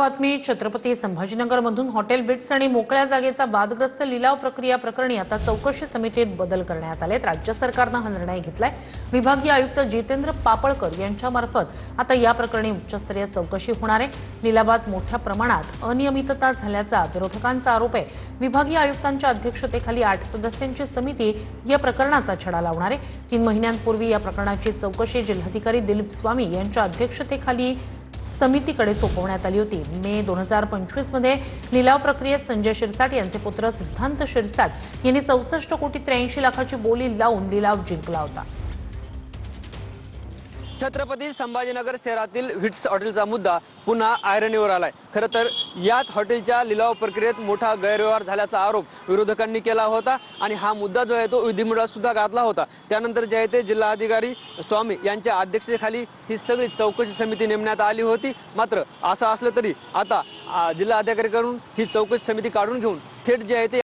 बातमी Chhatrapati संभाजीनगरमधून hotel bits आणि मोकळ्या जागेचा वादग्रस्त लिलाव प्रक्रिया प्रकरणी आता चौकशी समितीत बदल करण्यात आलेत। राज्य सरकारने हा निर्णय घेतलाय। विभागीय आयुक्त जितेंद्र पापळकर यांच्यामार्फत आता या प्रकरणी उच्चस्तरीय चौकशी होणार आहे। लिलावात मोठ्या प्रमाणात अनियमितता झाल्याचा विरोधकांचा आरोप आहे। विभागीय आयुक्तांच्या अध्यक्षतेखाली 8 सदस्यांची समिती या प्रकरणाचा छडा लावणार आहे। 3 महिन्यांपूर्वी या प्रकरणाची चौकशी जिल्हाधिकारी दिलीप स्वामी यांच्या अध्यक्षतेखाली समितीकडे सोपवण्यात आली होती। मे 2025 मध्ये लिलाव प्रक्रियेत संजय शिरसाट यांचे पुत्र सिद्धांत शिरसाट यांनी 64,83,00,000ची बोली लावून लिलाव जिंकला होता। छत्रपती संभाजीनगर शहरातील हिट्स हॉटेलचा मुद्दा पुन्हा ऐरणीवर आलाय। खरं तर याच हॉटेलच्या लिलाव प्रक्रियेत मोठा गैरव्यवहार झाल्याचा आरोप विरोधकांनी केला होता आणि हा मुद्दा जो आहे तो विधिमंडळात सुद्धा गाजला होता। त्यानंतर जे आहे ते जिल्हाधिकारी स्वामी यांच्या अध्यक्षतेखाली ही सगळी चौकशी समिती नेमण्यात आली होती। मात्र असं असलं तरी आता जिल्हाधिकाऱ्यांकडून ही चौकशी समिती काढून घेऊन थेट जे आहे ते